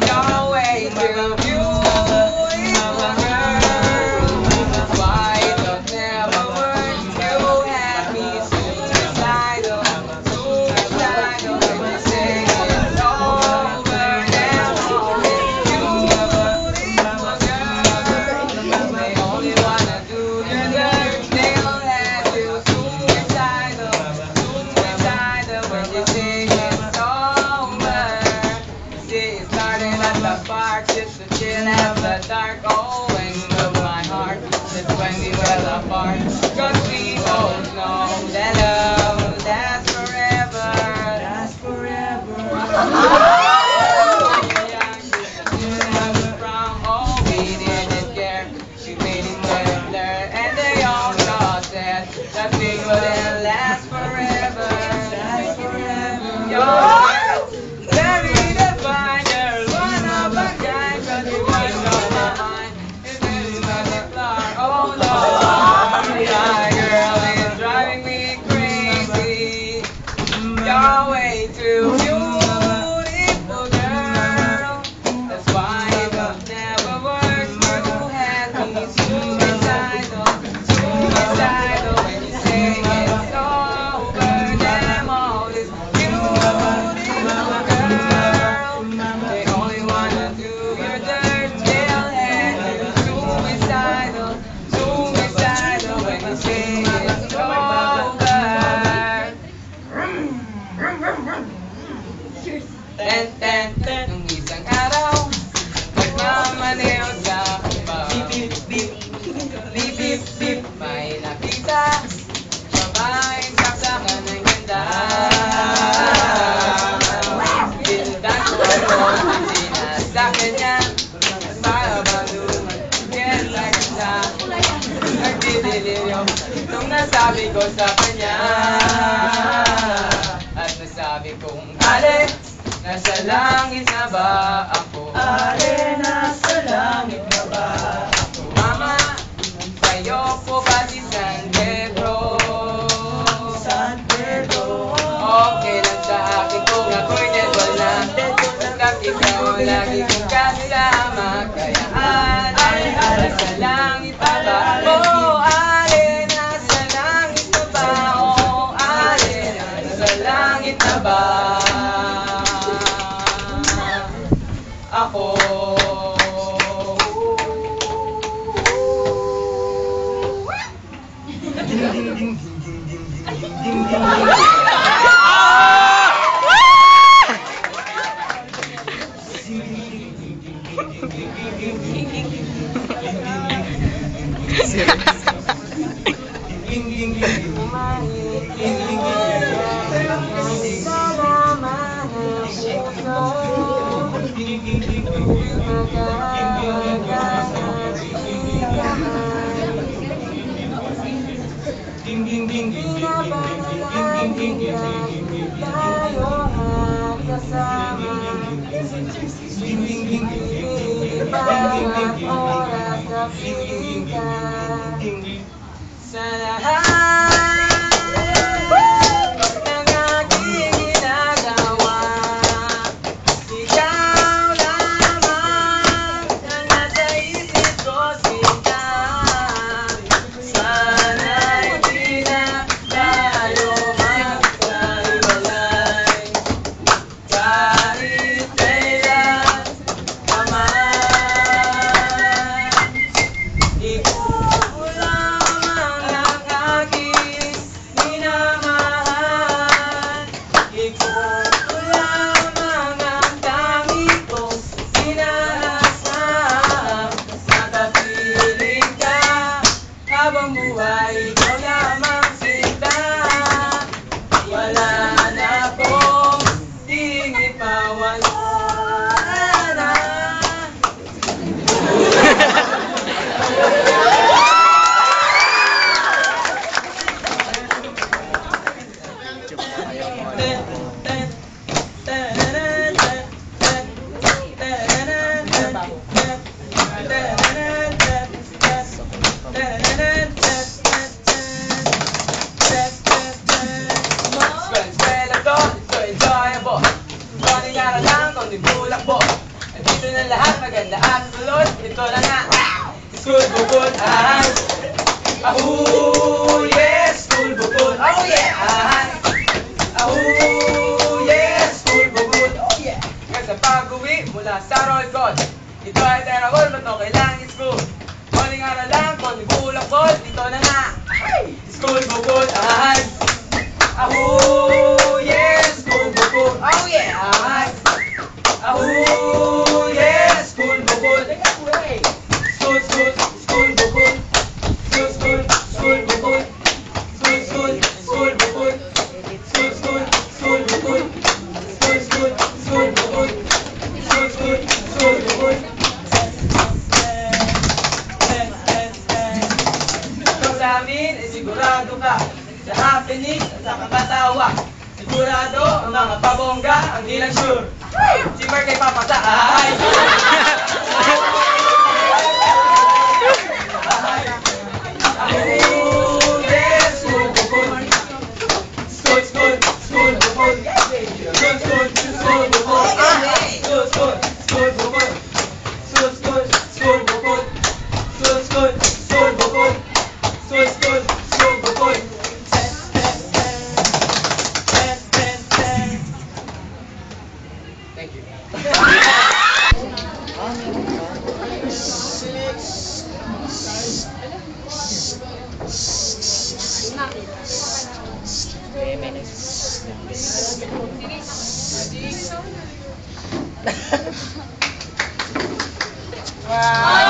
You're way too beautiful, girl. Why it never works? You had me suicidal, suicidal. When you say it's over, now beautiful girl. They only wanna do your dirt. They'll have you suicidal, suicidal. When you say it's over. See, it started at the park just to chill at the dark. Oh, and of my heart, that's when we fell apart. Cause we both know that love lasts forever. Lasts forever. Oh, we didn't care. We made it blur, and they all said that thing wouldn't last forever. Last forever. You're very divine, girl, one of a kind, but you must know my mind. It's really multiply. Oh Lord, my girl is driving me crazy. You're way too beautiful, girl. That's why it never works. You had me suicidal, suicidal. When you say it's over, damn all this beautiful girl. They only wanna do your dirt. They'll have you suicidal, suicidal. When you say it's over. Nung isang araw, nagmamaneho sa baba. Bip, bip, bip, bip, bip. May nakita, babaeng saksakan ng ganda. Pinundan ko ako, sinasakyan niya. Para bang lumagyan sa ganda. Nagdidiliryo nung nasabi ko sa kanya. At nasabi kong, Ale, nasa langit na ba ako? Ale, nasa langit na ba ako? Mama, sa'yo po ba si San Pedro? San Pedro. Okay lang sa akin kung ako'y dead na. Basta ikaw lagi kong kasama. Kaya ale, nasa langit na ba? Oh, ale, nasa langit na ba? Oh, ale, nasa langit na ba? Ako. Sa lahat ng aking ginagawa, ikaw lamang ang nasa isip ko, sinta. Sana'y di na tayo magkahiwalay, kahit kailan pa man. Ikaw lamang ang aking minamahal. Ikaw lamang ang tanging kong inaasam. Nakapiling ka habang buhay, ikaw lamang sinta. Wala na akong hingin pa, wala na. aralang, kundi bulakbo. Dito na lahat, maganda at sulod. Ito na nga, school bukod, ahan. Ahoo, yes, school bukod, oh yeah, ahan. Ahoo, yes, school bukod, oh yeah. Kasi pag-uwi mula sa roll call, ito ay terawol, ba't okay lang school? Muling aralang, kundi bulakbo. Dito na nga, school bukod, ahan. Ahoo, yes, school bukod, oh yeah, ahan. Ahoo, yes, school bukod. School, school, school bukod. School, school, school bukod. School, school, school bukod. School, school, school bukod. School, school, school bukod. School, school, school bukod. Ito sa amin, sigurado ka sa happening at sa kapatawa. Sigurado ang mga pabongga ang di lang sure. Si Mark ay papasa. Ay! Ahoo, yes, school bukod. School, school, school bukod. School, school, school bukod. School, school, school bukod. School, school, school bukod. School, school, school bukod. School, school, school bukod. Thank you. Wow.